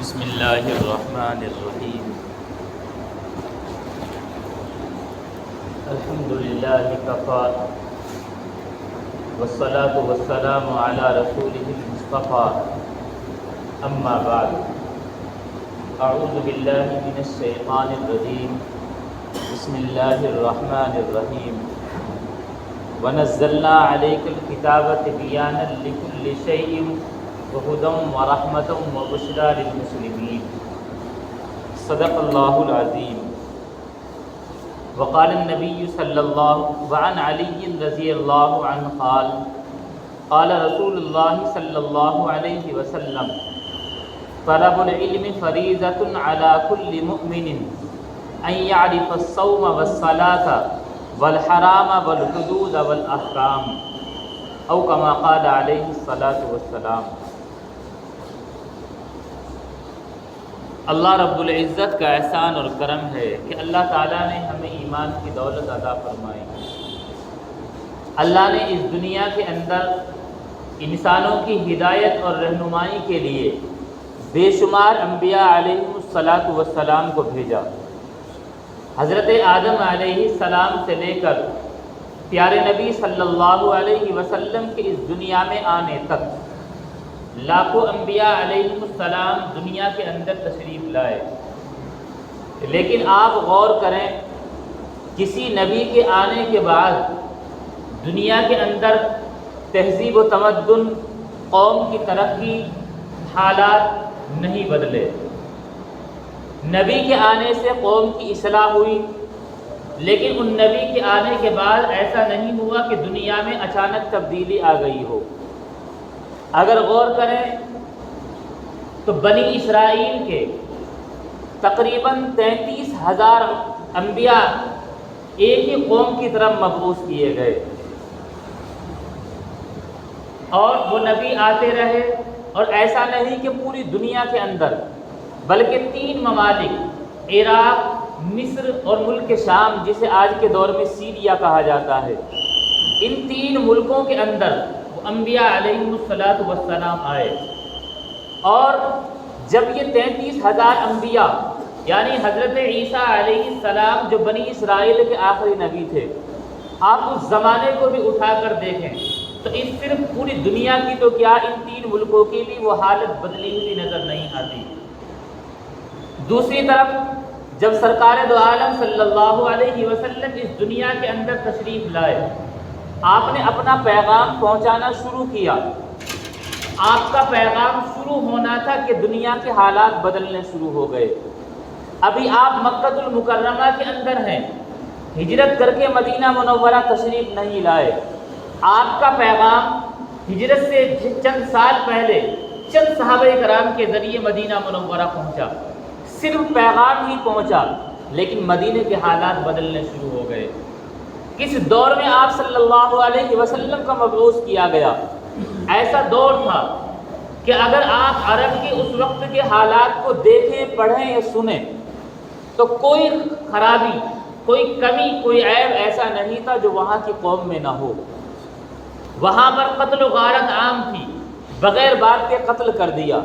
بسم اللہ الرحمن الرحیم الحمد للہ کفا والصلاة والسلام علی رسولہ المصطفیٰ اما بعد اعوذ باللہ من الشیطان الرجیم بسم اللہ الرحمن الرحیم ونزلنا علیک الکتاب تبیانا لکل شیء وهدى ورحمة وبشرى للمسلمين صدق اللہ العظیم وقال النبی صلی اللہ وعن علی رضی اللہ عنہ قال رسول اللہ صلی اللہ علیہ وسلم طلب العلم فریضۃ علی کل مؤمن ان یعرف الصوم والصلاة والحرام والحدود والاحکام او کما قال علیہ الصلاۃ والسلام۔ اللہ رب العزت کا احسان اور کرم ہے کہ اللہ تعالیٰ نے ہمیں ایمان کی دولت عطا فرمائی۔ اللہ نے اس دنیا کے اندر انسانوں کی ہدایت اور رہنمائی کے لیے بے شمار انبیاء علیہم الصلاۃ والسلام کو بھیجا۔ حضرت آدم علیہ السلام سے لے کر پیارے نبی صلی اللہ علیہ وسلم کے اس دنیا میں آنے تک لاکھوں انبیاء علیہم السلام دنیا کے اندر تشریف لائے، لیکن آپ غور کریں، کسی نبی کے آنے کے بعد دنیا کے اندر تہذیب و تمدن، قوم کی ترقی، حالات نہیں بدلے۔ نبی کے آنے سے قوم کی اصلاح ہوئی، لیکن ان نبی کے آنے کے بعد ایسا نہیں ہوا کہ دنیا میں اچانک تبدیلی آ گئی ہو۔ اگر غور کریں تو بنی اسرائیل کے تقریباً 33,000 انبیاء ایک ہی قوم کی طرف مبعوث کیے گئے، اور وہ نبی آتے رہے، اور ایسا نہیں کہ پوری دنیا کے اندر، بلکہ 3 ممالک عراق، مصر اور ملک شام، جسے آج کے دور میں سیریا کہا جاتا ہے، ان 3 ملکوں کے اندر انبیاء علیہم الصلاۃ والسلام آئے۔ اور جب یہ 33,000 انبیاء یعنی حضرت عیسیٰ علیہ السلام جو بنی اسرائیل کے آخری نبی تھے، آپ اس زمانے کو بھی اٹھا کر دیکھیں تو اس صرف پوری دنیا کی تو کیا، ان 3 ملکوں کی بھی وہ حالت بدلی ہوئی نظر نہیں آتی۔ دوسری طرف جب سرکار دو عالم صلی اللہ علیہ وسلم اس دنیا کے اندر تشریف لائے، آپ نے اپنا پیغام پہنچانا شروع کیا۔ آپ کا پیغام شروع ہونا تھا کہ دنیا کے حالات بدلنے شروع ہو گئے۔ ابھی آپ مکہ المکرمہ کے اندر ہیں، ہجرت کر کے مدینہ منورہ تشریف نہیں لائے۔ آپ کا پیغام ہجرت سے چند سال پہلے چند صحابہ کرام کے ذریعے مدینہ منورہ پہنچا، صرف پیغام ہی پہنچا، لیکن مدینے کے حالات بدلنے شروع ہو گئے۔ کس دور میں آپ صلی اللہ علیہ وسلم کا مبعوث کیا گیا؟ ایسا دور تھا کہ اگر آپ عرب کے اس وقت کے حالات کو دیکھیں، پڑھیں یا سنیں تو کوئی خرابی، کوئی کمی، کوئی عیب ایسا نہیں تھا جو وہاں کی قوم میں نہ ہو۔ وہاں پر قتل و غارت عام تھی، بغیر بات کے قتل کر دیا،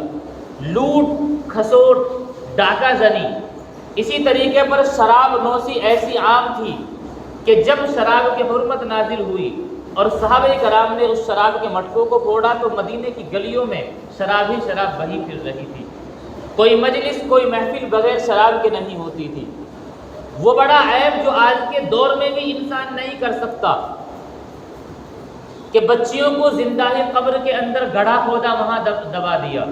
لوٹ کھسوٹ، ڈاکہ زنی، اسی طریقے پر شراب نوشی ایسی عام تھی کہ جب شراب کی حرمت نازل ہوئی اور صحابہ کرام نے اس شراب کے مٹکوں کو پھوڑا تو مدینے کی گلیوں میں شراب ہی شراب بہی پھر رہی تھی۔ کوئی مجلس، کوئی محفل بغیر شراب کے نہیں ہوتی تھی۔ وہ بڑا عیب جو آج کے دور میں بھی انسان نہیں کر سکتا کہ بچیوں کو زندہ قبر کے اندر گڑھا کھودا وہاں دبا دیا۔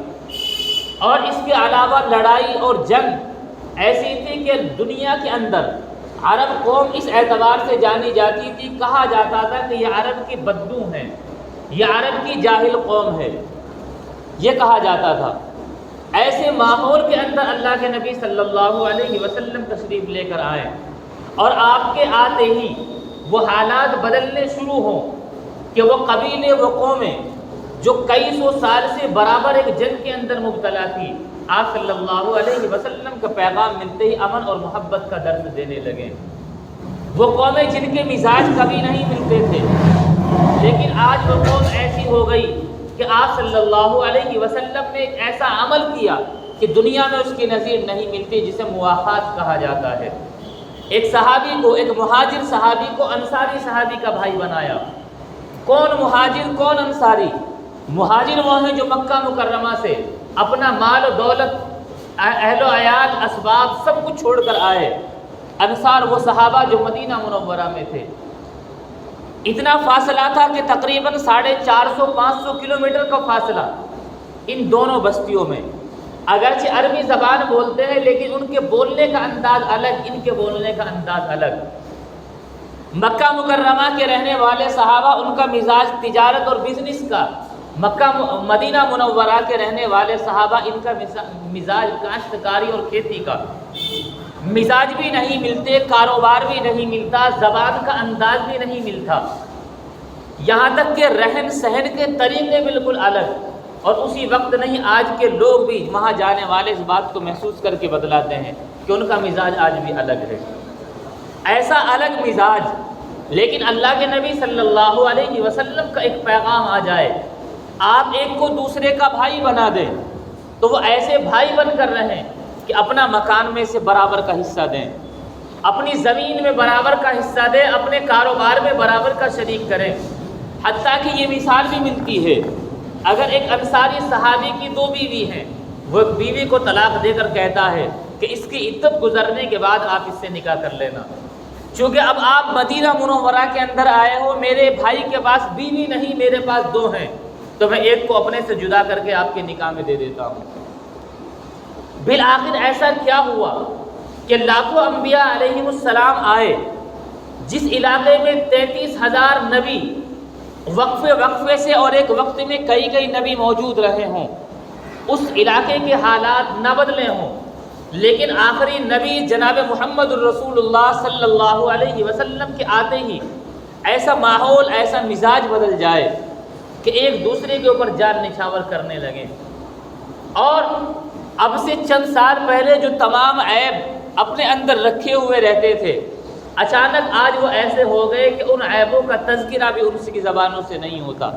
اور اس کے علاوہ لڑائی اور جنگ ایسی تھی کہ دنیا کے اندر عرب قوم اس اعتبار سے جانی جاتی تھی، کہا جاتا تھا کہ یہ عرب کی بدو ہیں، یہ عرب کی جاہل قوم ہے، یہ کہا جاتا تھا۔ ایسے ماحول کے اندر اللہ کے نبی صلی اللہ علیہ وسلم تشریف لے کر آئے، اور آپ کے آتے ہی وہ حالات بدلنے شروع ہوں کہ وہ قبیلے، وہ قومیں جو کئی سو سال سے برابر ایک جنگ کے اندر مبتلا تھی، آپ صلی اللہ علیہ وسلم کا پیغام ملتے ہی امن اور محبت کا درس دینے لگے۔ وہ قومیں جن کے مزاج کبھی نہیں ملتے تھے، لیکن آج وہ قوم ایسی ہو گئی کہ آپ صلی اللہ علیہ وسلم نے ایک ایسا عمل کیا کہ دنیا میں اس کی نظیر نہیں ملتی، جسے مواخات کہا جاتا ہے۔ ایک صحابی کو، ایک مہاجر صحابی کو انصاری صحابی کا بھائی بنایا۔ کون مہاجر، کون انصاری؟ مہاجر وہ ہیں جو مکہ مکرمہ سے اپنا مال و دولت، اہل و عیال، اسباب سب کچھ چھوڑ کر آئے۔ انصار وہ صحابہ جو مدینہ منورہ میں تھے۔ اتنا فاصلہ تھا کہ تقریباً 450-500 کلومیٹر کا فاصلہ ان دونوں بستیوں میں۔ اگرچہ عربی زبان بولتے ہیں لیکن ان کے بولنے کا انداز الگ، ان کے بولنے کا انداز الگ۔ مکہ مکرمہ کے رہنے والے صحابہ، ان کا مزاج تجارت اور بزنس کا، مدینہ منورہ کے رہنے والے صحابہ ان کا مزاج کاشتکاری اور کھیتی کا۔ مزاج بھی نہیں ملتے، کاروبار بھی نہیں ملتا، زبان کا انداز بھی نہیں ملتا، یہاں تک کہ رہن سہن کے طریقے بالکل الگ۔ اور اسی وقت نہیں، آج کے لوگ بھی وہاں جانے والے اس بات کو محسوس کر کے بتلاتے ہیں کہ ان کا مزاج آج بھی الگ ہے، ایسا الگ مزاج۔ لیکن اللہ کے نبی صلی اللہ علیہ وسلم کا ایک پیغام آ جائے، آپ ایک کو دوسرے کا بھائی بنا دیں تو وہ ایسے بھائی بن کر رہیں کہ اپنا مکان میں سے برابر کا حصہ دیں، اپنی زمین میں برابر کا حصہ دیں، اپنے کاروبار میں برابر کا شریک کریں۔ حتیٰ کہ یہ مثال بھی ملتی ہے، اگر ایک انصاری صحابی کی 2 بیوی ہیں، وہ ایک بیوی کو طلاق دے کر کہتا ہے کہ اس کی عدت گزرنے کے بعد آپ اس سے نکاح کر لینا، چونکہ اب آپ مدینہ منورہ کے اندر آئے ہو، میرے بھائی کے پاس بیوی نہیں، میرے پاس 2 ہیں، تو میں ایک کو اپنے سے جدا کر کے آپ کے نکاح میں دے دیتا ہوں۔ بالآخر ایسا کیا ہوا کہ لاکھوں انبیاء علیہم السلام آئے، جس علاقے میں 33,000 نبی وقفے سے اور ایک وقت میں کئی نبی موجود رہے ہوں، اس علاقے کے حالات نہ بدلے ہوں، لیکن آخری نبی جناب محمد الرسول اللہ صلی اللہ علیہ وسلم کے آتے ہی ایسا ماحول، ایسا مزاج بدل جائے کہ ایک دوسرے کے اوپر جان نچھاور کرنے لگے۔ اور اب سے چند سال پہلے جو تمام عیب اپنے اندر رکھے ہوئے رہتے تھے، اچانک آج وہ ایسے ہو گئے کہ ان عیبوں کا تذکرہ بھی ان کی زبانوں سے نہیں ہوتا۔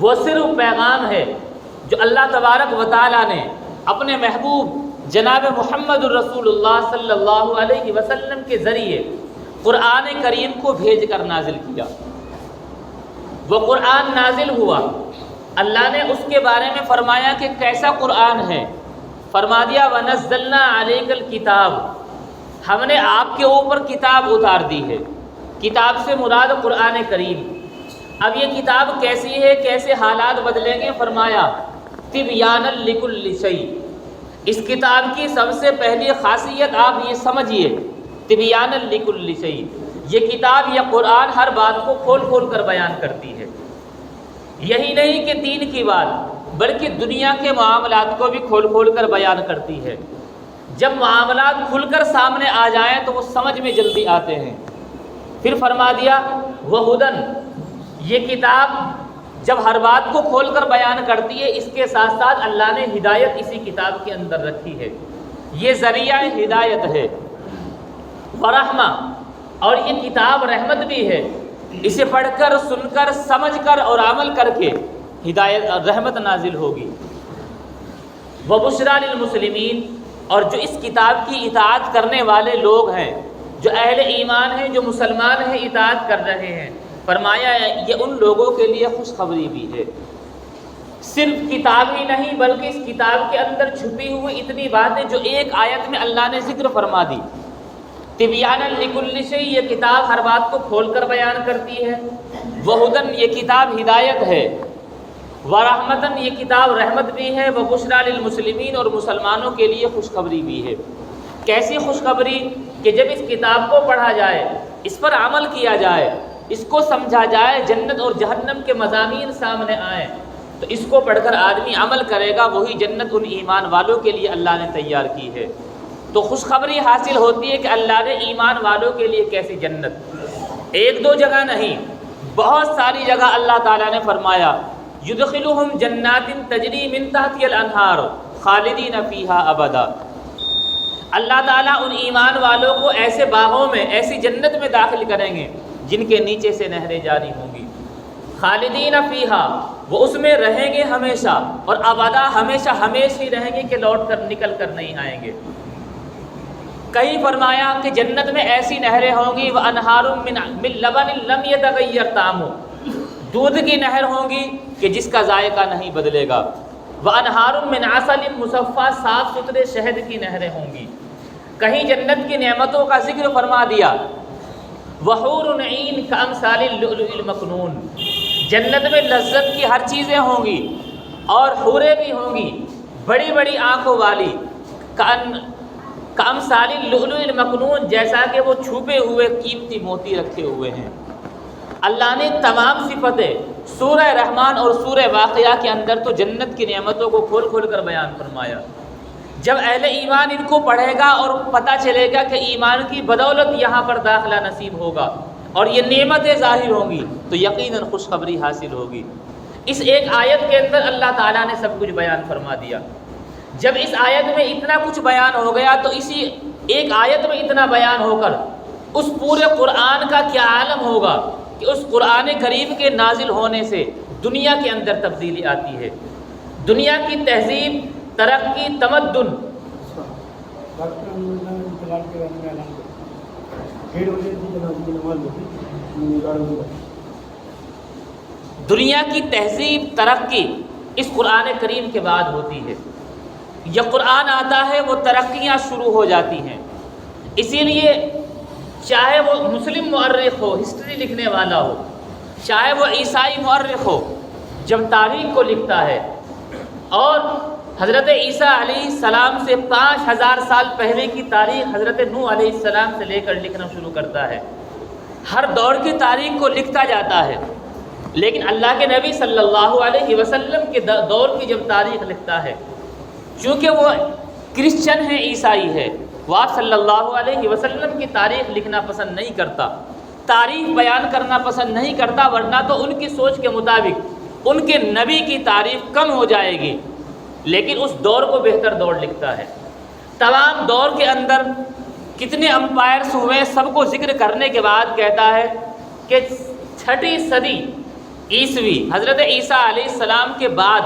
وہ صرف پیغام ہے جو اللہ تبارک و تعالیٰ نے اپنے محبوب جناب محمد الرسول اللہ صلی اللہ علیہ وسلم کے ذریعے قرآن کریم کو بھیج کر نازل کیا۔ وہ قرآن نازل ہوا، اللہ نے اس کے بارے میں فرمایا کہ کیسا قرآن ہے، فرما دیا وَنَزَّلْنَا عَلَيْكَ الْكِتَابَ، ہم نے آپ کے اوپر کتاب اتار دی ہے۔ کتاب سے مراد قرآن کریم۔ اب یہ کتاب کیسی ہے، کیسے حالات بدلیں گے؟ فرمایا تِبْيَانًا لِكُلِّ شَيْءٍ، اس کتاب کی سب سے پہلی خاصیت آپ یہ سمجھیے، تِبْيَانًا لِكُلِّ شَيْءٍ، یہ کتاب، یہ قرآن ہر بات کو کھول کھول کر بیان کرتی ہے۔ یہی نہیں کہ دین کی بات، بلکہ دنیا کے معاملات کو بھی کھول کھول کر بیان کرتی ہے۔ جب معاملات کھل کر سامنے آ جائیں تو وہ سمجھ میں جلدی آتے ہیں۔ پھر فرما دیا وَهُدًى، یہ کتاب جب ہر بات کو کھول کر بیان کرتی ہے، اس کے ساتھ ساتھ اللہ نے ہدایت اسی کتاب کے اندر رکھی ہے، یہ ذریعہ ہدایت ہے۔ وَرَحْمَةٌ، اور یہ کتاب رحمت بھی ہے، اسے پڑھ کر، سن کر، سمجھ کر اور عمل کر کے ہدایت اور رحمت نازل ہوگی۔ وَبُشْرَىٰ لِلْمُسْلِمِينَ، اور جو اس کتاب کی اطاعت کرنے والے لوگ ہیں، جو اہل ایمان ہیں، جو مسلمان ہیں، اطاعت کر رہے ہیں، فرمایا یہ ان لوگوں کے لیے خوشخبری بھی ہے۔ صرف کتاب ہی نہیں بلکہ اس کتاب کے اندر چھپی ہوئی اتنی باتیں جو ایک آیت میں اللہ نے ذکر فرما دی۔ تِبْيَانًا لِكُلِّ شَيْءٍ، یہ کتاب ہر بات کو کھول کر بیان کرتی ہے۔ وَهُدًى، یہ کتاب ہدایت ہے۔ وَرَحْمَةً، یہ کتاب رحمت بھی ہے۔ وَبُشْرَىٰ لِلْمُسْلِمِينَ، اور مسلمانوں کے لیے خوشخبری بھی ہے۔ کیسی خوشخبری؟ کہ جب اس کتاب کو پڑھا جائے، اس پر عمل کیا جائے، اس کو سمجھا جائے، جنت اور جہنم کے مضامین سامنے آئیں، تو اس کو پڑھ کر آدمی عمل کرے گا، وہی جنت ان ایمان والوں کے لیے اللہ نے تیار کی ہے۔ تو خوشخبری حاصل ہوتی ہے کہ اللہ نے ایمان والوں کے لیے کیسی جنت، ایک دو جگہ نہیں، بہت ساری جگہ اللہ تعالیٰ نے فرمایا یدخلہم جنات تجری من تحتها الانہار خالدین فیہا ابدا۔ اللہ تعالیٰ ان ایمان والوں کو ایسے باغوں میں، ایسی جنت میں داخل کریں گے جن کے نیچے سے نہریں جاری ہوں گی، خالدین فیہا، وہ اس میں رہیں گے ہمیشہ، اور ابدا ہمیشہ ہمیشہ ہی رہیں گے کہ لوٹ کر نکل کر نہیں آئیں گے۔ کہیں فرمایا کہ جنت میں ایسی نہریں ہوں گی وَأَنْهَارٌ مِّن لَبَنٍ لَّمْ يَتَغَيَّرْ طَعْمُهُ، دودھ کی نہر ہوں گی کہ جس کا ذائقہ نہیں بدلے گا۔ وَأَنْهَارٌ مِّنْ عَسَلٍ مُّصَفًّى، صاف ستھرے شہد کی نہریں ہوں گی۔ کہیں جنت کی نعمتوں کا ذکر فرما دیا، وَحُورٌ عِينٌ كَأَمْثَالِ اللُّؤْلُؤِ الْمَكْنُونِ، جنت میں لذت کی ہر چیزیں ہوں گی اور حوریں بھی ہوں گی بڑی بڑی آنکھوں والی، کَأَمْثَالِ اللُّؤْلُؤِ الْمَكْنُونِ، جیسا کہ وہ چھپے ہوئے قیمتی موتی رکھے ہوئے ہیں۔ اللہ نے تمام صفتیں سورہ رحمان اور سورہ واقعہ کے اندر تو جنت کی نعمتوں کو کھول کھول کر بیان فرمایا۔ جب اہل ایمان ان کو پڑھے گا اور پتہ چلے گا کہ ایمان کی بدولت یہاں پر داخلہ نصیب ہوگا اور یہ نعمتیں ظاہر ہوں گی تو یقیناً خوشخبری حاصل ہوگی۔ اس ایک آیت کے اندر اللہ تعالیٰ نے سب کچھ بیان فرما دیا۔ جب اس آیت میں اتنا کچھ بیان ہو گیا تو اسی ایک آیت میں اتنا بیان ہو کر اس پورے قرآن کا کیا عالم ہوگا کہ اس قرآن کریم کے نازل ہونے سے دنیا کے اندر تبدیلی آتی ہے، دنیا کی تہذیب، ترقی، تمدن۔ دنیا کی تہذیب، ترقی اس قرآن کریم کے بعد ہوتی ہے۔ یہ قرآن آتا ہے وہ ترقیاں شروع ہو جاتی ہیں۔ اسی لیے چاہے وہ مسلم مورخ ہو، ہسٹری لکھنے والا ہو، چاہے وہ عیسائی مورخ ہو، جب تاریخ کو لکھتا ہے اور حضرت عیسیٰ علیہ السلام سے 5000 سال پہلے کی تاریخ حضرت نوح علیہ السلام سے لے کر لکھنا شروع کرتا ہے، ہر دور کی تاریخ کو لکھتا جاتا ہے، لیکن اللہ کے نبی صلی اللہ علیہ وسلم کے دور کی جب تاریخ لکھتا ہے، چونکہ وہ کرسچن ہے، عیسائی ہے، وہ آپ صلی اللہ علیہ وسلم کی تاریخ لکھنا پسند نہیں کرتا، تاریخ بیان کرنا پسند نہیں کرتا، ورنہ تو ان کی سوچ کے مطابق ان کے نبی کی تعریف کم ہو جائے گی، لیکن اس دور کو بہتر دور لکھتا ہے۔ تمام دور کے اندر کتنے امپائرز ہوئے سب کو ذکر کرنے کے بعد کہتا ہے کہ 6 صدی عیسوی حضرت عیسیٰ علیہ السلام کے بعد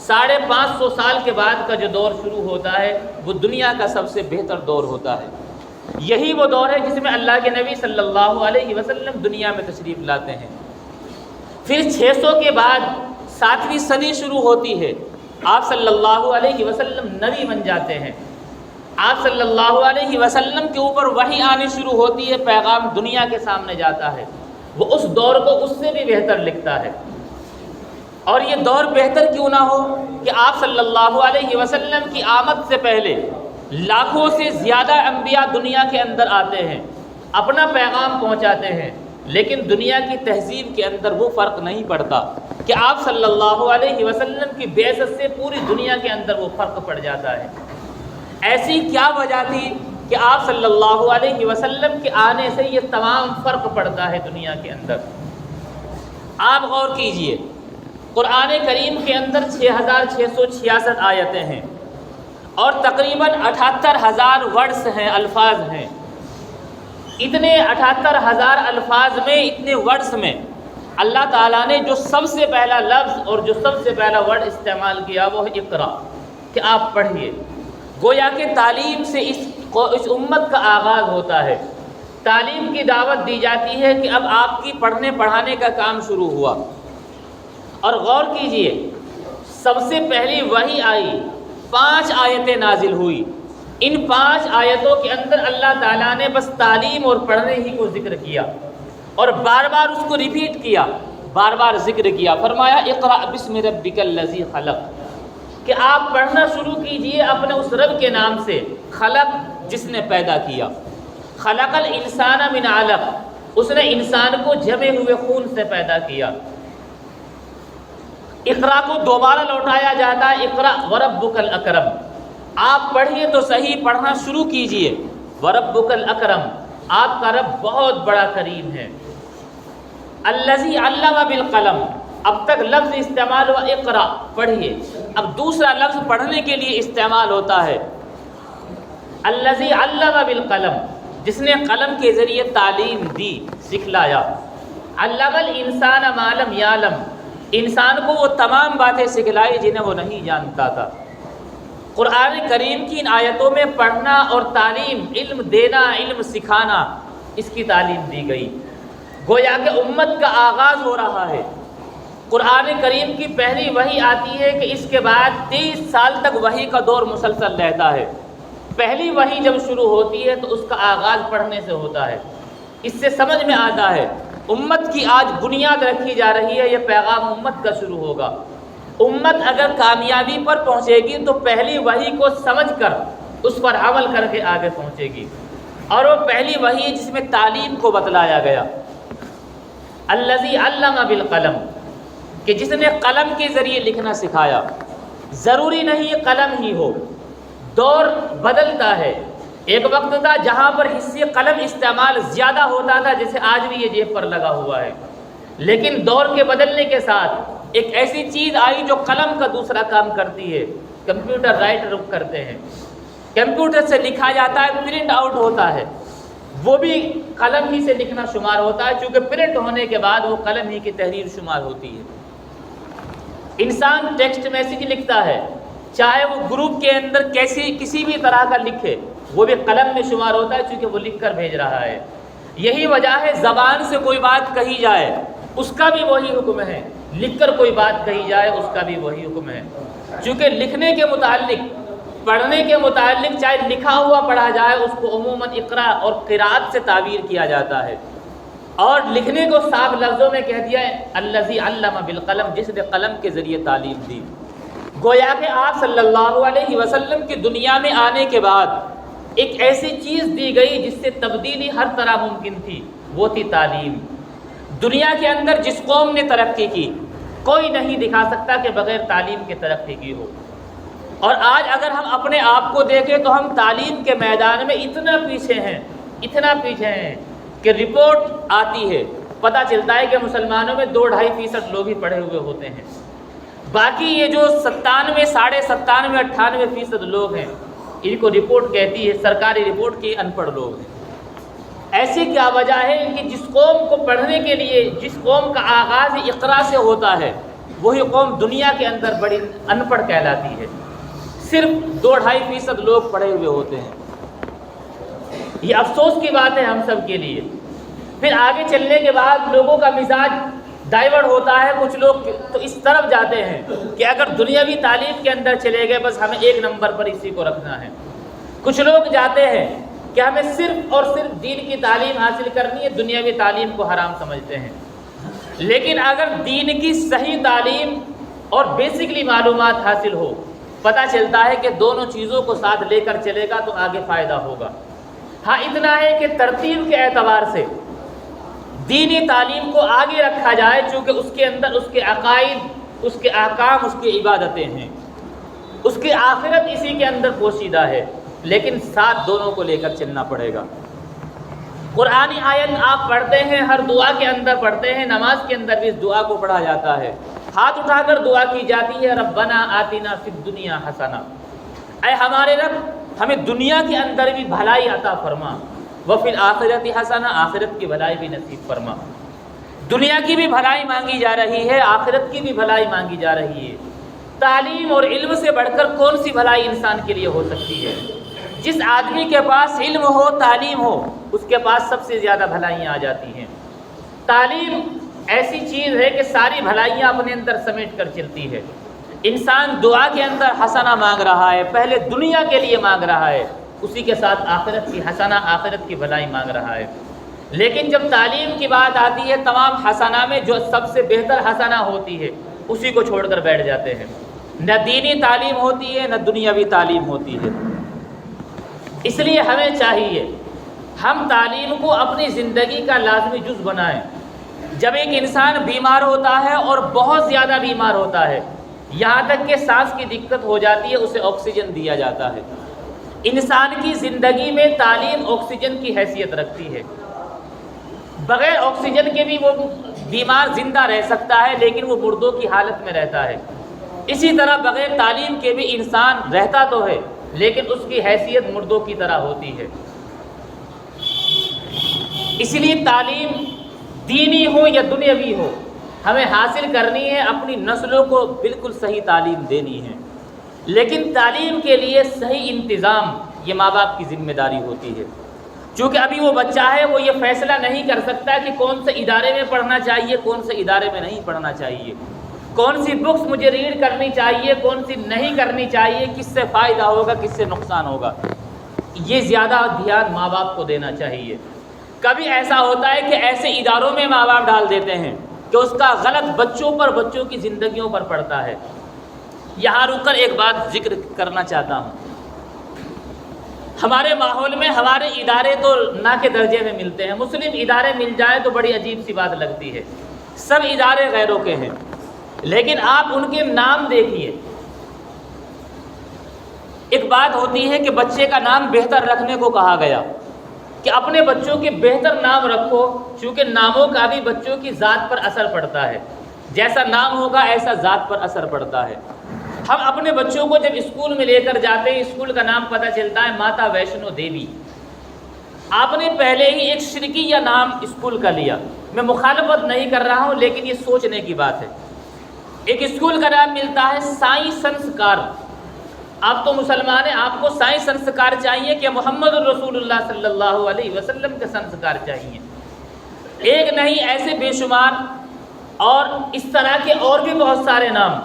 550 سال کے بعد کا جو دور شروع ہوتا ہے وہ دنیا کا سب سے بہتر دور ہوتا ہے۔ یہی وہ دور ہے جس میں اللہ کے نبی صلی اللہ علیہ وسلم دنیا میں تشریف لاتے ہیں۔ پھر 600 کے بعد 7ویں صدی شروع ہوتی ہے، آپ صلی اللہ علیہ وسلم نبی بن جاتے ہیں، آپ صلی اللہ علیہ وسلم کے اوپر وحی آنی شروع ہوتی ہے، پیغام دنیا کے سامنے جاتا ہے، وہ اس دور کو اس سے بھی بہتر لکھتا ہے۔ اور یہ دور بہتر کیوں نہ ہو کہ آپ صلی اللہ علیہ وسلم کی آمد سے پہلے لاکھوں سے زیادہ انبیاء دنیا کے اندر آتے ہیں، اپنا پیغام پہنچاتے ہیں، لیکن دنیا کی تہذیب کے اندر وہ فرق نہیں پڑتا کہ آپ صلی اللہ علیہ وسلم کی بعثت سے پوری دنیا کے اندر وہ فرق پڑ جاتا ہے۔ ایسی کیا وجہ تھی کہ آپ صلی اللہ علیہ وسلم کے آنے سے یہ تمام فرق پڑتا ہے دنیا کے اندر؟ آپ غور کیجئے، قرآن کریم کے اندر 6666 آیتیں ہیں اور تقریباً 78000 ورڈز ہیں، الفاظ ہیں۔ اتنے 78000 الفاظ میں، اتنے ورڈز میں اللہ تعالیٰ نے جو سب سے پہلا لفظ اور جو سب سے پہلا ورڈ استعمال کیا وہ ہے اقرا، کہ آپ پڑھیے۔ گویا کہ تعلیم سے اس امت کا آغاز ہوتا ہے، تعلیم کی دعوت دی جاتی ہے کہ اب آپ کی پڑھنے پڑھانے کا کام شروع ہوا۔ اور غور کیجئے، سب سے پہلی وحی آئی، 5 آیتیں نازل ہوئی، ان 5 آیتوں کے اندر اللہ تعالیٰ نے بس تعلیم اور پڑھنے ہی کو ذکر کیا اور بار بار اس کو ریپیٹ کیا، بار بار ذکر کیا، فرمایا اقرأ بسم ربک الذی خلق، کہ آپ پڑھنا شروع کیجئے اپنے اس رب کے نام سے، خلق جس نے پیدا کیا، خلق الانسان من علق، اس نے انسان کو جمے ہوئے خون سے پیدا کیا۔ اقرا کو دوبارہ لوٹایا جاتا ہے، اقرا وربک الاکرم، آپ پڑھیے تو صحیح، پڑھنا شروع کیجئے، وربک الاکرم، آپ کا رب بہت بڑا کریم ہے۔ الذی علم بالقلم، اب تک لفظ استعمال ہوا اقرا، پڑھیے، اب دوسرا لفظ پڑھنے کے لیے استعمال ہوتا ہے، الذی علم بالقلم، جس نے قلم کے ذریعے تعلیم دی، سکھلایا۔ علم الانسان ما لم یعلم، انسان کو وہ تمام باتیں سکھلائی جنہیں وہ نہیں جانتا تھا۔ قرآن کریم کی ان آیتوں میں پڑھنا اور تعلیم، علم دینا، علم سکھانا، اس کی تعلیم دی گئی۔ گویا کہ امت کا آغاز ہو رہا ہے۔ قرآن کریم کی پہلی وحی آتی ہے کہ اس کے بعد 30 سال تک وحی کا دور مسلسل رہتا ہے۔ پہلی وحی جب شروع ہوتی ہے تو اس کا آغاز پڑھنے سے ہوتا ہے۔ اس سے سمجھ میں آتا ہے امت کی آج بنیاد رکھی جا رہی ہے، یہ پیغام امت کا شروع ہوگا۔ امت اگر کامیابی پر پہنچے گی تو پہلی وحی کو سمجھ کر اس پر عمل کر کے آگے پہنچے گی، اور وہ پہلی وحی جس میں تعلیم کو بتلایا گیا۔ الذی علم بالقلم، کہ جس نے قلم کے ذریعے لکھنا سکھایا۔ ضروری نہیں قلم ہی ہو، دور بدلتا ہے۔ ایک وقت تھا جہاں پر حصے قلم استعمال زیادہ ہوتا تھا، جیسے آج بھی یہ جیب پر لگا ہوا ہے، لیکن دور کے بدلنے کے ساتھ ایک ایسی چیز آئی جو قلم کا دوسرا کام کرتی ہے۔ کمپیوٹر رائٹر کرتے ہیں، کمپیوٹر سے لکھا جاتا ہے، پرنٹ آؤٹ ہوتا ہے، وہ بھی قلم ہی سے لکھنا شمار ہوتا ہے، چونکہ پرنٹ ہونے کے بعد وہ قلم ہی کی تحریر شمار ہوتی ہے۔ انسان ٹیکسٹ میسیج لکھتا ہے، چاہے وہ گروپ کے اندر کسی بھی طرح کا لکھے، وہ بھی قلم میں شمار ہوتا ہے، چونکہ وہ لکھ کر بھیج رہا ہے۔ یہی وجہ ہے زبان سے کوئی بات کہی جائے اس کا بھی وہی حکم ہے، لکھ کر کوئی بات کہی جائے اس کا بھی وہی حکم ہے، چونکہ لکھنے کے متعلق، پڑھنے کے متعلق چاہے لکھا ہوا پڑھا جائے اس کو عموماً اقرا اور قراءت سے تعبیر کیا جاتا ہے، اور لکھنے کو صاف لفظوں میں کہہ دیا ہے الذی علم بالقلم، جس نے قلم کے ذریعے تعلیم دی۔ گویا کہ آپ صلی اللہ علیہ وسلم کی دنیا میں آنے کے بعد ایک ایسی چیز دی گئی جس سے تبدیلی ہر طرح ممکن تھی، وہ تھی تعلیم۔ دنیا کے اندر جس قوم نے ترقی کی، کوئی نہیں دکھا سکتا کہ بغیر تعلیم کے ترقی کی ہو، اور آج اگر ہم اپنے آپ کو دیکھیں تو ہم تعلیم کے میدان میں اتنا پیچھے ہیں کہ رپورٹ آتی ہے، پتہ چلتا ہے کہ مسلمانوں میں 2-2.5% لوگ ہی پڑھے ہوئے ہوتے ہیں، باقی یہ جو 97, 97.5, 98% لوگ ہیں، ان کو رپورٹ کہتی ہے، سرکاری رپورٹ کی ان پڑھ لوگ ہیں۔ ایسی کیا وجہ ہے کہ جس قوم کو پڑھنے کے لیے، جس قوم کا آغاز اقرا سے ہوتا ہے، وہی قوم دنیا کے اندر بڑی ان پڑھ کہلاتی ہے، صرف 2-2.5% لوگ پڑھے ہوئے ہوتے ہیں۔ یہ افسوس کی بات ہے ہم سب کے لیے۔ پھر آگے چلنے کے بعد لوگوں کا مزاج ڈائیورٹ ہوتا ہے، کچھ لوگ تو اس طرف جاتے ہیں کہ اگر دنیاوی تعلیم کے اندر چلے گئے بس ہمیں 1 نمبر پر اسی کو رکھنا ہے۔ کچھ لوگ جاتے ہیں کہ ہمیں صرف اور صرف دین کی تعلیم حاصل کرنی ہے، دنیاوی تعلیم کو حرام سمجھتے ہیں۔ لیکن اگر دین کی صحیح تعلیم اور بیسکلی معلومات حاصل ہو، پتہ چلتا ہے کہ دونوں چیزوں کو ساتھ لے کر چلے گا تو آگے فائدہ ہوگا۔ ہاں اتنا ہے کہ ترتیب کے اعتبار سے دینی تعلیم کو آگے رکھا جائے، چونکہ اس کے اندر اس کے عقائد، اس کے احکام، اس کی عبادتیں ہیں، اس کی آخرت اسی کے اندر پوشیدہ ہے، لیکن ساتھ دونوں کو لے کر چلنا پڑے گا۔ قرآنی آیت آپ پڑھتے ہیں، ہر دعا کے اندر پڑھتے ہیں، نماز کے اندر بھی اس دعا کو پڑھا جاتا ہے، ہاتھ اٹھا کر دعا کی جاتی ہے ربنا آتنا فی الدنیا حسنہ، اے ہمارے رب ہمیں دنیا کے اندر بھی بھلائی عطا فرما، وفی الآخرۃ حسنہ، آخرت کی بھلائی بھی نصیب فرما۔ دنیا کی بھی بھلائی مانگی جا رہی ہے، آخرت کی بھی بھلائی مانگی جا رہی ہے۔ تعلیم اور علم سے بڑھ کر کون سی بھلائی انسان کے لیے ہو سکتی ہے؟ جس آدمی کے پاس علم ہو، تعلیم ہو، اس کے پاس سب سے زیادہ بھلائیاں آ جاتی ہیں۔ تعلیم ایسی چیز ہے کہ ساری بھلائیاں اپنے اندر سمیٹ کر چلتی ہے۔ انسان دعا کے اندر حسنہ مانگ رہا ہے، پہلے دنیا کے لیے مانگ رہا ہے، اسی کے ساتھ آخرت کی حسنہ، آخرت کی بھلائی مانگ رہا ہے۔ لیکن جب تعلیم کی بات آتی ہے، تمام حسنہ میں جو سب سے بہتر حسنہ ہوتی ہے اسی کو چھوڑ کر بیٹھ جاتے ہیں۔ نہ دینی تعلیم ہوتی ہے، نہ دنیاوی تعلیم ہوتی ہے۔ اس لیے ہمیں چاہیے ہم تعلیم کو اپنی زندگی کا لازمی جز بنائیں۔ جب ایک انسان بیمار ہوتا ہے اور بہت زیادہ بیمار ہوتا ہے، یہاں تک کہ سانس کی دقت ہو جاتی ہے، اسے آکسیجن دیا جاتا ہے۔ انسان کی زندگی میں تعلیم آکسیجن کی حیثیت رکھتی ہے۔ بغیر آکسیجن کے بھی وہ بیمار زندہ رہ سکتا ہے، لیکن وہ مردوں کی حالت میں رہتا ہے۔ اسی طرح بغیر تعلیم کے بھی انسان رہتا تو ہے، لیکن اس کی حیثیت مردوں کی طرح ہوتی ہے۔ اس لیے تعلیم دینی ہو یا دنیاوی ہو، ہمیں حاصل کرنی ہے، اپنی نسلوں کو بالکل صحیح تعلیم دینی ہے۔ لیکن تعلیم کے لیے صحیح انتظام یہ ماں باپ کی ذمہ داری ہوتی ہے۔ چونکہ ابھی وہ بچہ ہے، وہ یہ فیصلہ نہیں کر سکتا کہ کون سے ادارے میں پڑھنا چاہیے، کون سے ادارے میں نہیں پڑھنا چاہیے، کون سی بکس مجھے ریڈ کرنی چاہیے، کون سی نہیں کرنی چاہیے، کس سے فائدہ ہوگا، کس سے نقصان ہوگا۔ یہ زیادہ دھیان ماں باپ کو دینا چاہیے۔ کبھی ایسا ہوتا ہے کہ ایسے اداروں میں ماں باپ ڈال دیتے ہیں کہ اس کا غلط بچوں پر، بچوں کی زندگیوں پر پڑتا ہے۔ یہاں رک کر ایک بات ذکر کرنا چاہتا ہوں۔ ہمارے ماحول میں ہمارے ادارے تو نہ کے درجے میں ملتے ہیں، مسلم ادارے مل جائیں تو بڑی عجیب سی بات لگتی ہے، سب ادارے غیروں کے ہیں، لیکن آپ ان کے نام دیکھیے۔ ایک بات ہوتی ہے کہ بچے کا نام بہتر رکھنے کو کہا گیا کہ اپنے بچوں کے بہتر نام رکھو، چونکہ ناموں کا بھی بچوں کی ذات پر اثر پڑتا ہے، جیسا نام ہوگا ایسا ذات پر اثر پڑتا ہے۔ ہم اپنے بچوں کو جب اسکول میں لے کر جاتے ہیں، اسکول کا نام پتہ چلتا ہے ماتا ویشنو دیوی، آپ نے پہلے ہی ایک شرکی یا نام اسکول کا لیا۔ میں مخالفت نہیں کر رہا ہوں، لیکن یہ سوچنے کی بات ہے۔ ایک اسکول کا نام ملتا ہے سائیں سنسکار۔ آپ تو مسلمان ہیں، آپ کو سائیں سنسکار چاہیے کہ محمد رسول اللہ صلی اللہ علیہ وسلم کے سنسکار چاہیے؟ ایک نہیں، ایسے بے شمار، اور اس طرح کے اور بھی بہت سارے نام۔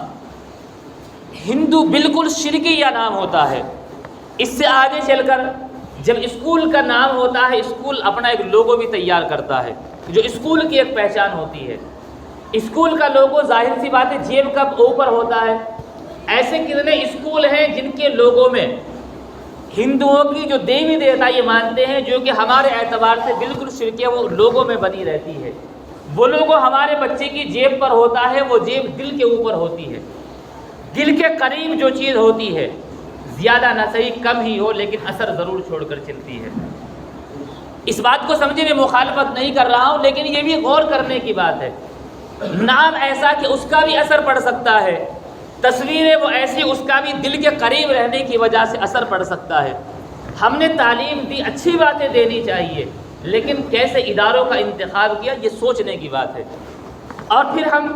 ہندو بالکل شرکی یا نام ہوتا ہے۔ اس سے آگے چل کر جب اسکول کا نام ہوتا ہے، اسکول اپنا ایک لوگو بھی تیار کرتا ہے جو اسکول کی ایک پہچان ہوتی ہے۔ اسکول کا لوگو ظاہر سی بات ہے جیب کا اوپر ہوتا ہے۔ ایسے کتنے اسکول ہیں جن کے لوگوں میں ہندوؤں کی جو دیوی دیوتا یہ مانتے ہیں، جو کہ ہمارے اعتبار سے بالکل شرکی، وہ لوگوں میں بنی رہتی ہے۔ وہ لوگو ہمارے بچے کی جیب پر ہوتا ہے، وہ جیب دل کے اوپر ہوتی ہے۔ دل کے قریب جو چیز ہوتی ہے، زیادہ نہ صحیح کم ہی ہو، لیکن اثر ضرور چھوڑ کر چلتی ہے۔ اس بات کو سمجھے، میں مخالفت نہیں کر رہا ہوں، لیکن یہ بھی غور کرنے کی بات ہے۔ نام ایسا کہ اس کا بھی اثر پڑ سکتا ہے، تصویریں وہ ایسی اس کا بھی دل کے قریب رہنے کی وجہ سے اثر پڑ سکتا ہے۔ ہم نے تعلیم دی، اچھی باتیں دینی چاہیے، لیکن کیسے اداروں کا انتخاب کیا یہ سوچنے کی بات ہے۔ اور پھر ہم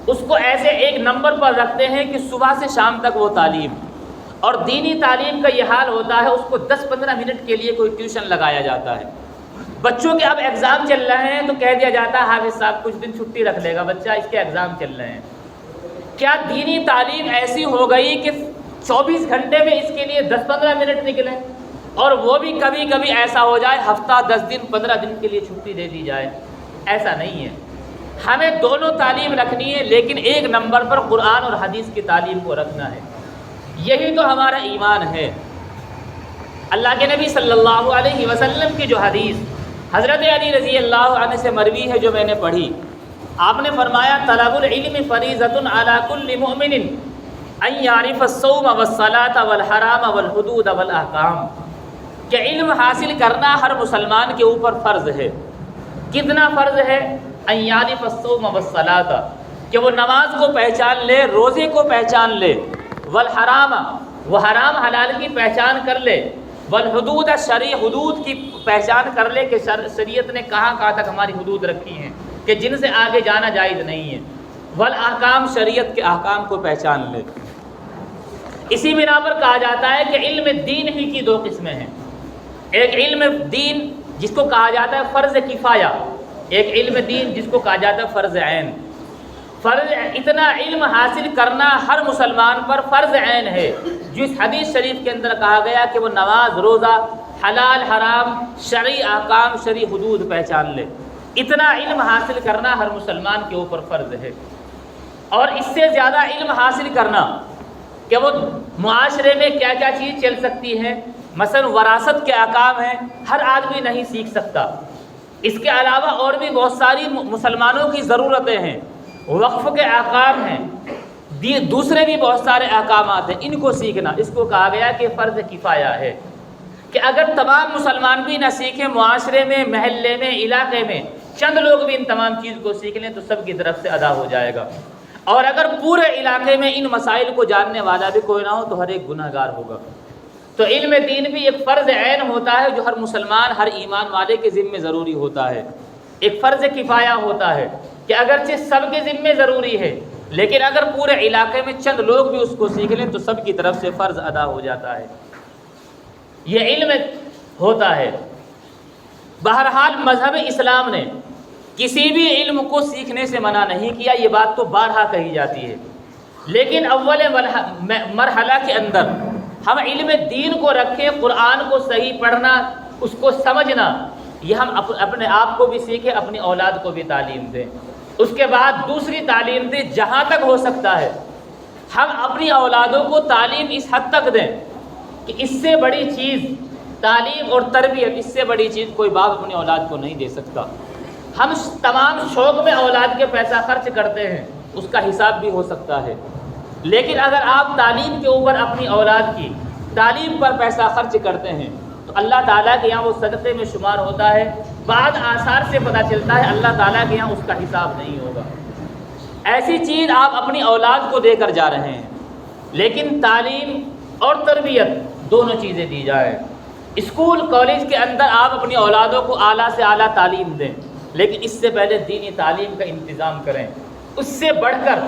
اس کو ایسے ایک نمبر پر رکھتے ہیں کہ صبح سے شام تک وہ تعلیم، اور دینی تعلیم کا یہ حال ہوتا ہے، اس کو 10-15 منٹ کے لیے کوئی ٹیوشن لگایا جاتا ہے۔ بچوں کے اب ایگزام چل رہے ہیں تو کہہ دیا جاتا ہے حافظ صاحب کچھ دن چھٹی رکھ لے گا بچہ، اس کے ایگزام چل رہے ہیں۔ کیا دینی تعلیم ایسی ہو گئی کہ 24 گھنٹے میں اس کے لیے 10-15 منٹ نکلیں، اور وہ بھی کبھی کبھی ایسا ہو جائے ہفتہ 10 دن 15 دن کے لیے چھٹی دے دی جائے؟ ایسا نہیں ہے۔ ہمیں دونوں تعلیم رکھنی ہے، لیکن ایک نمبر پر قرآن اور حدیث کی تعلیم کو رکھنا ہے۔ یہی تو ہمارا ایمان ہے۔ اللہ کے نبی صلی اللہ علیہ وسلم کی جو حدیث حضرت علی رضی اللہ عنہ سے مروی ہے، جو میں نے پڑھی، آپ نے فرمایا طلب العلم فریضۃ علی کل مؤمن ان یعرف الصوم والصلاۃ والحرام والحدود والاحکام، کہ علم حاصل کرنا ہر مسلمان کے اوپر فرض ہے۔ کتنا فرض ہے؟ ان یعرف الصوم والصلاۃ، کہ وہ نماز کو پہچان لے، روزے کو پہچان لے، والحرام، وہ حرام حلال کی پہچان کر لے، والحدود، شرعی حدود کی پہچان کر لے کہ شریعت نے کہاں تک ہماری حدود رکھی ہیں کہ جن سے آگے جانا جائز نہیں ہے، والاحکام، شریعت کے احکام کو پہچان لے۔ اسی بنا پر کہا جاتا ہے کہ علم دین ہی کی 2 قسمیں ہیں۔ ایک علم دین جس کو کہا جاتا ہے فرض کفایہ، ایک علم دین جس کو کہا جاتا ہے فرض عین۔ فرض، اتنا علم حاصل کرنا ہر مسلمان پر فرض عین ہے، جس حدیث شریف کے اندر کہا گیا کہ وہ نماز، روزہ، حلال حرام، شرعی احکام، شرعی حدود پہچان لے۔ اتنا علم حاصل کرنا ہر مسلمان کے اوپر فرض ہے۔ اور اس سے زیادہ علم حاصل کرنا کہ وہ معاشرے میں کیا کیا چیز چل سکتی ہے، مثلا وراثت کے احکام ہیں، ہر آدمی نہیں سیکھ سکتا۔ اس کے علاوہ اور بھی بہت ساری مسلمانوں کی ضرورتیں ہیں، وقف کے احکام ہیں، دوسرے بھی بہت سارے احکامات ہیں، ان کو سیکھنا، اس کو کہا گیا کہ فرض کفایہ ہے، کہ اگر تمام مسلمان بھی نہ سیکھیں، معاشرے میں، محلے میں، علاقے میں چند لوگ بھی ان تمام چیز کو سیکھ لیں تو سب کی طرف سے ادا ہو جائے گا۔ اور اگر پورے علاقے میں ان مسائل کو جاننے والا بھی کوئی نہ ہو تو ہر ایک گناہ گار ہوگا۔ تو علم دین بھی ایک فرض عین ہوتا ہے جو ہر مسلمان، ہر ایمان والے کے ذمہ ضروری ہوتا ہے۔ ایک فرض کفایہ ہوتا ہے کہ اگرچہ سب کے ذمے ضروری ہے، لیکن اگر پورے علاقے میں چند لوگ بھی اس کو سیکھ لیں تو سب کی طرف سے فرض ادا ہو جاتا ہے۔ یہ علم ہوتا ہے۔ بہرحال مذہب اسلام نے کسی بھی علم کو سیکھنے سے منع نہیں کیا، یہ بات تو بارہا کہی جاتی ہے، لیکن اول مرحلہ کے اندر ہم علم دین کو رکھیں، قرآن کو صحیح پڑھنا، اس کو سمجھنا، یہ ہم اپنے آپ کو بھی سیکھیں، اپنی اولاد کو بھی تعلیم دیں۔ اس کے بعد دوسری تعلیم دیں، جہاں تک ہو سکتا ہے ہم اپنی اولادوں کو تعلیم اس حد تک دیں کہ اس سے بڑی چیز تعلیم اور تربیت، اس سے بڑی چیز کوئی باپ اپنی اولاد کو نہیں دے سکتا۔ ہم تمام شوق میں اولاد کے پیسہ خرچ کرتے ہیں، اس کا حساب بھی ہو سکتا ہے، لیکن اگر آپ تعلیم کے اوپر اپنی اولاد کی تعلیم پر پیسہ خرچ کرتے ہیں تو اللہ تعالیٰ کے یہاں وہ صدقے میں شمار ہوتا ہے۔ بعض آثار سے پتہ چلتا ہے اللہ تعالیٰ کے یہاں اس کا حساب نہیں ہوگا۔ ایسی چیز آپ اپنی اولاد کو دے کر جا رہے ہیں، لیکن تعلیم اور تربیت دونوں چیزیں دی جائے۔ اسکول کالج کے اندر آپ اپنی اولادوں کو اعلیٰ سے اعلیٰ تعلیم دیں، لیکن اس سے پہلے دینی تعلیم کا انتظام کریں، اس سے بڑھ کر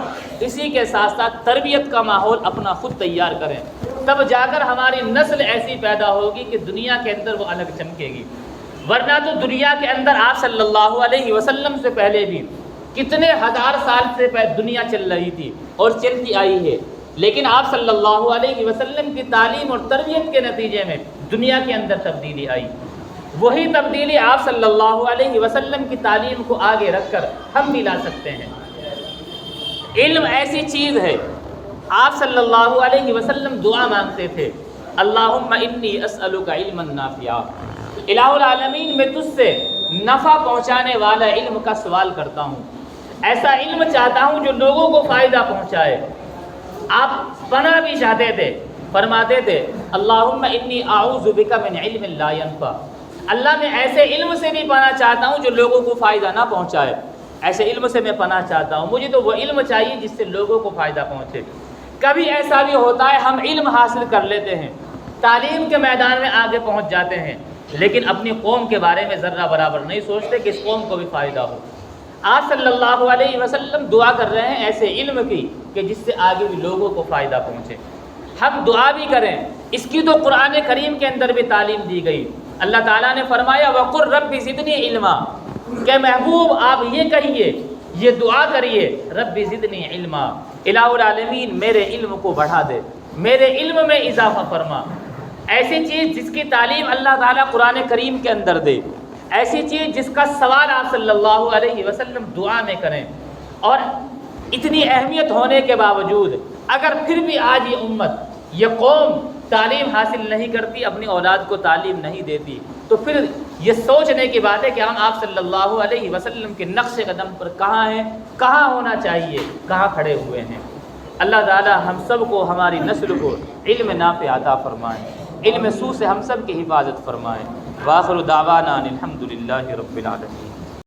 اسی کے ساتھ ساتھ تربیت کا ماحول اپنا خود تیار کریں، تب جا کر ہماری نسل ایسی پیدا ہوگی کہ دنیا کے اندر وہ الگ چمکے گی۔ ورنہ تو دنیا کے اندر آپ صلی اللہ علیہ وسلم سے پہلے بھی کتنے ہزار سال سے دنیا چل رہی تھی اور چلتی آئی ہے، لیکن آپ صلی اللہ علیہ وسلم کی تعلیم اور تربیت کے نتیجے میں دنیا کے اندر تبدیلی آئی۔ وہی تبدیلی آپ صلی اللہ علیہ وسلم کی تعلیم کو آگے رکھ کر ہم بھی لا سکتے ہیں۔ علم ایسی چیز ہے، آپ صلی اللہ علیہ وسلم دعا مانگتے تھے، اللہم انی اسألک علما نافعا، الہ العالمین میں تجھ سے نفع پہنچانے والا علم کا سوال کرتا ہوں، ایسا علم چاہتا ہوں جو لوگوں کو فائدہ پہنچائے۔ آپ پناہ بھی چاہتے تھے، فرماتے تھے اللہم انی اعوذ بک من علم لا ینفع، اللہ میں ایسے علم سے بھی پناہ چاہتا ہوں جو لوگوں کو فائدہ نہ پہنچائے، ایسے علم سے میں پناہ چاہتا ہوں، مجھے تو وہ علم چاہیے جس سے لوگوں کو فائدہ پہنچے۔ کبھی ایسا بھی ہوتا ہے ہم علم حاصل کر لیتے ہیں، تعلیم کے میدان میں آگے پہنچ جاتے ہیں، لیکن اپنی قوم کے بارے میں ذرہ برابر نہیں سوچتے کہ اس قوم کو بھی فائدہ ہو۔ آپ صلی اللہ علیہ وسلم دعا کر رہے ہیں ایسے علم کی کہ جس سے آگے بھی لوگوں کو فائدہ پہنچے۔ ہم دعا بھی کریں، اس کی تو قرآن کریم کے اندر بھی تعلیم دی گئی۔ اللہ تعالیٰ نے فرمایا وَقُلْ رَبِّ زِدْنِی عِلْمًا، کہ محبوب آپ یہ کہیے، یہ دعا کریے رب زدنی علما، الہ العالمین میرے علم کو بڑھا دے، میرے علم میں اضافہ فرما۔ ایسی چیز جس کی تعلیم اللہ تعالیٰ قرآن کریم کے اندر دے، ایسی چیز جس کا سوال آپ صلی اللہ علیہ وسلم دعا میں کریں، اور اتنی اہمیت ہونے کے باوجود اگر پھر بھی آج یہ امت، یہ قوم تعلیم حاصل نہیں کرتی، اپنی اولاد کو تعلیم نہیں دیتی، تو پھر یہ سوچنے کی بات ہے کہ ہم آپ صلی اللہ علیہ وسلم کے نقش قدم پر کہاں ہیں، کہاں ہونا چاہیے، کہاں کھڑے ہوئے ہیں۔ اللہ تعالی ہم سب کو، ہماری نسل کو علم نافع عطا فرمائیں، علم سو سے ہم سب کی حفاظت فرمائیں۔ وآخر دعوانا الحمد للہ رب العالمین۔